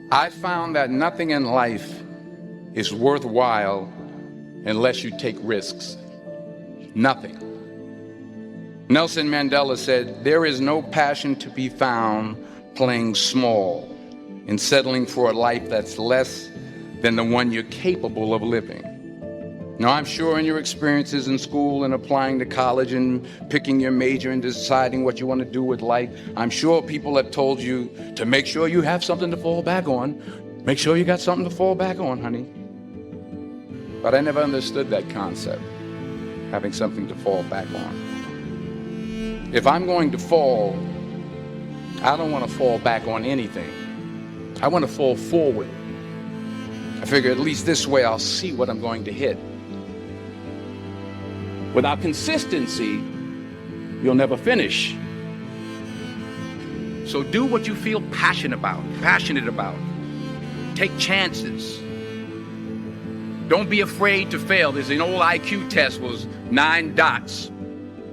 I found that nothing in life is worthwhile unless you take risks. Nothing. Nelson Mandela said, "There is no passion to be found playing small and settling for a life that's less than the one you're capable of living." Now, I'm sure in your experiences in school and applying to college and picking your major and deciding what you want to do with life, I'm sure people have told you to make sure you have something to fall back on. Make sure you got something to fall back on, honey. But I never understood that concept, having something to fall back on. If I'm going to fall, I don't want to fall back on anything. I want to fall forward. I figure at least this way I'll see what I'm going to hit. Without consistency, you'll never finish. So do what you feel passionate about. Take chances. Don't be afraid to fail. There's an old IQ test, was 9 dots,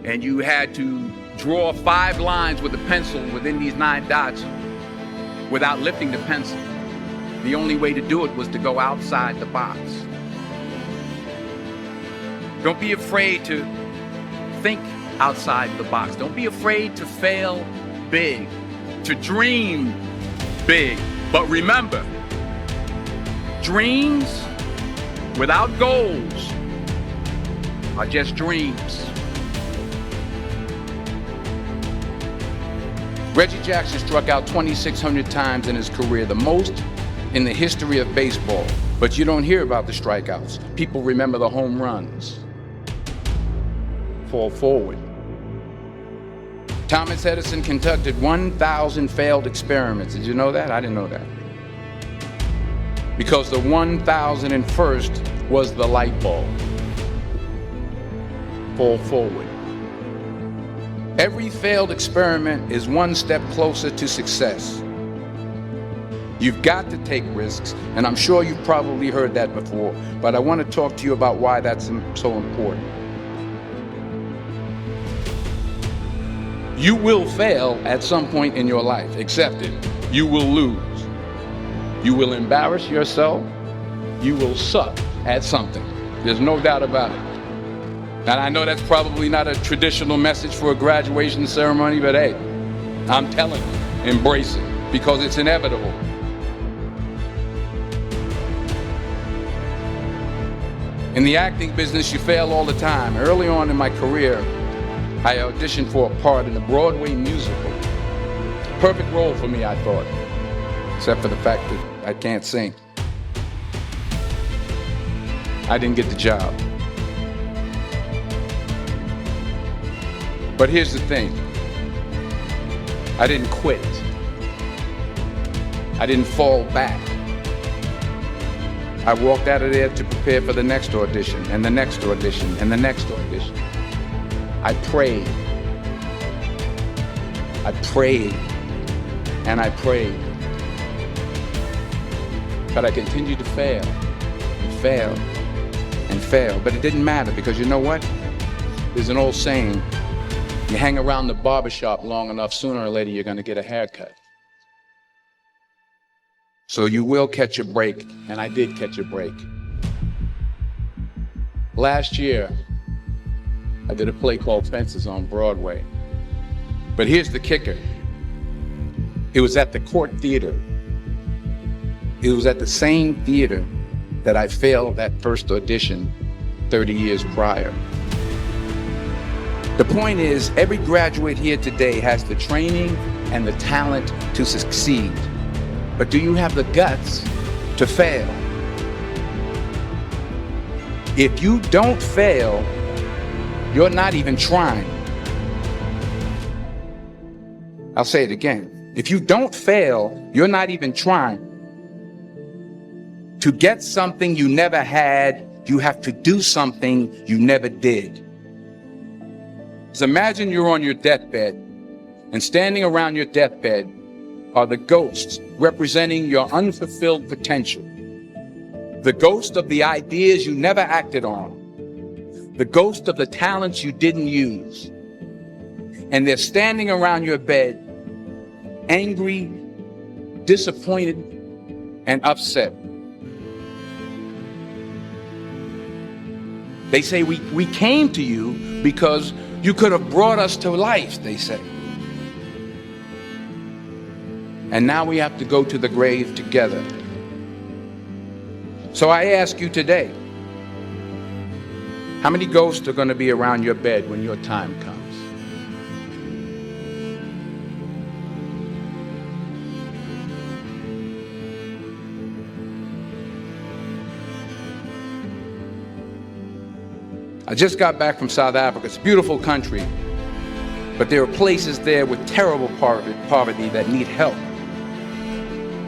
and you had to draw 5 lines with a pencil within these 9 dots without lifting the pencil. The only way to do it was to go outside the box. Don't be afraid to think outside the box. Don't be afraid to fail big, to dream big. But remember, dreams without goals are just dreams. Reggie Jackson struck out 2,600 times in his career, the most in the history of baseball. But you don't hear about the strikeouts. People remember the home runs. Fall forward. Thomas Edison conducted 1,000 failed experiments. Did you know that? I didn't know that. Because the 1,001st was the light bulb. Fall forward. Every failed experiment is one step closer to success. You've got to take risks, and I'm sure you've probably heard that before, but I want to talk to you about why that's so important. You will fail at some point in your life. Accept it. You will lose. You will embarrass yourself. You will suck at something. There's no doubt about it. And I know that's probably not a traditional message for a graduation ceremony, but hey, I'm telling you, embrace it, because it's inevitable. In the acting business, you fail all the time. Early on in my career, I auditioned for a part in a Broadway musical. Perfect role for me, I thought, except for the fact that I can't sing. I didn't get the job. But here's the thing. I didn't quit. I didn't fall back. I walked out of there to prepare for the next audition, and the next audition, and the next audition. I prayed. I prayed. And I prayed. But I continued to fail, and fail, and fail. But it didn't matter, because you know what? There's an old saying, you hang around the barbershop long enough, sooner or later you're going to get a haircut. So you will catch a break, and I did catch a break. Last year, I did a play called Fences on Broadway. But here's the kicker. It was at the Court Theater. It was at the same theater that I failed that first audition 30 years prior. The point is, every graduate here today has the training and the talent to succeed. But do you have the guts to fail? If you don't fail, you're not even trying. I'll say it again. If you don't fail, you're not even trying. To get something you never had, you have to do something you never did. So imagine you're on your deathbed, and standing around your deathbed are the ghosts representing your unfulfilled potential. The ghost of the ideas you never acted on. The ghost of the talents you didn't use. And they're standing around your bed, angry, disappointed, and upset. They say, we came to you because you could have brought us to life, they say. And now we have to go to the grave together. So I ask you today, how many ghosts are going to be around your bed when your time comes? I just got back from South Africa. It's a beautiful country, but there are places there with terrible poverty that need help.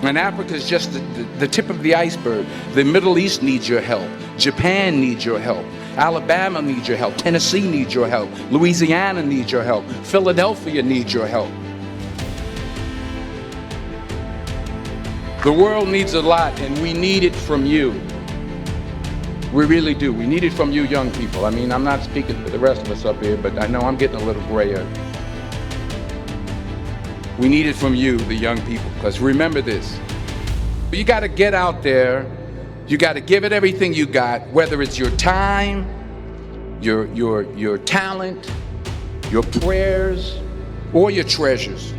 And Africa is just the tip of the iceberg. The Middle East needs your help. Japan needs your help. Alabama needs your help. Tennessee needs your help. Louisiana needs your help. Philadelphia needs your help. The world needs a lot, and we need it from you. We really do. We need it from you young people. I mean, I'm not speaking for the rest of us up here, but I know I'm getting a little grayer. We need it from you, the young people, because remember this. You got to get out there. You got to give it everything you got, whether it's your time, your talent, your prayers, or your treasures.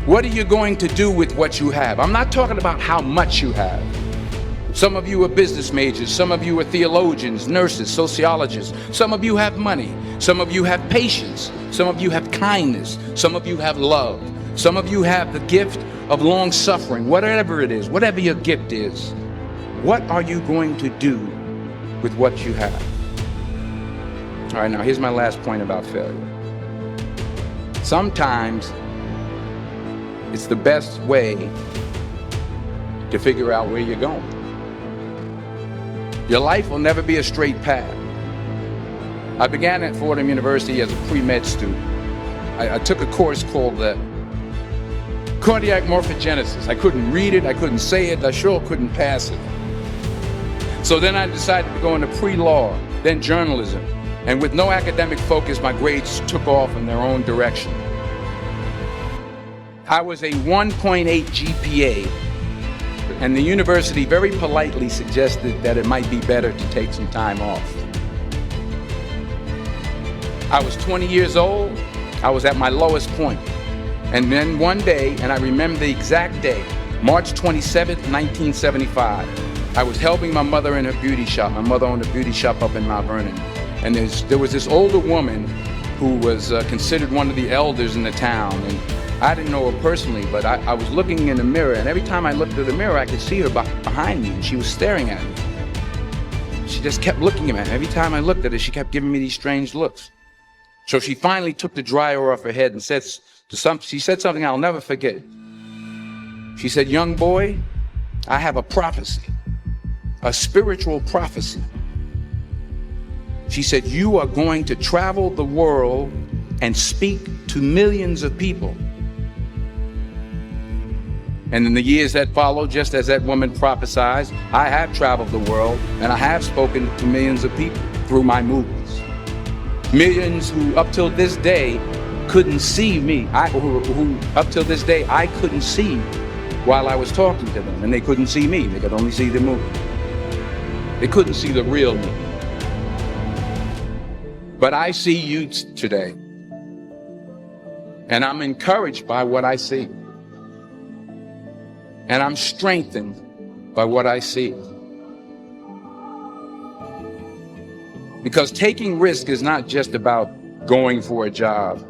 What are you going to do with what you have? I'm not talking about how much you have. Some of you are business majors, some of you are theologians, nurses, sociologists. Some of you have money, some of you have patience, some of you have kindness, some of you have love, some of you have the gift of long suffering. Whatever it is, whatever your gift is, what are you going to do with what you have? All right, now here's my last point about failure. Sometimes it's the best way to figure out where you're going. Your life will never be a straight path. I began at Fordham University as a pre-med student. I took a course called cardiac morphogenesis. I couldn't read it, I couldn't say it, I sure couldn't pass it. So then I decided to go into pre-law, then journalism. And with no academic focus, my grades took off in their own direction. I was a 1.8 GPA. And the university very politely suggested that it might be better to take some time off. I was 20 years old. I was at my lowest point. And then one day, and I remember the exact day, March 27th, 1975, I was helping my mother in her beauty shop. My mother owned a beauty shop up in Mount Vernon. And there was this older woman who was considered one of the elders in the town. And I didn't know her personally, but I was looking in the mirror, and every time I looked at the mirror, I could see her behind me, and she was staring at me. She just kept looking at me. Every time I looked at her, she kept giving me these strange looks. So she finally took the dryer off her head and she said something I'll never forget. She said, "Young boy, I have a prophecy, a spiritual prophecy." She said, "You are going to travel the world and speak to millions of people." And in the years that followed, just as that woman prophesied, I have traveled the world and I have spoken to millions of people through my movies. Millions who up till this day couldn't see me, who up till this day I couldn't see while I was talking to them, and they couldn't see me, they could only see the movie. They couldn't see the real me. But I see you today, and I'm encouraged by what I see. And I'm strengthened by what I see. Because taking risk is not just about going for a job.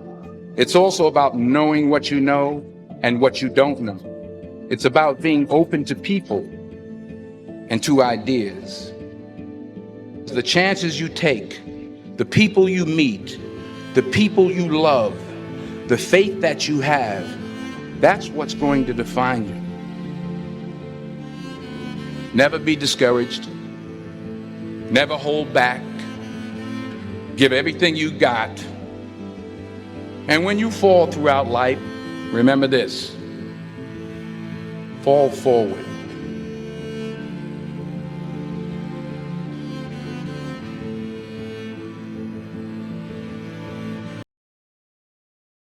It's also about knowing what you know and what you don't know. It's about being open to people and to ideas. The chances you take, the people you meet, the people you love, the faith that you have, that's what's going to define you. Never be discouraged. Never hold back. Give everything you got. And when you fall throughout life, remember this: fall forward.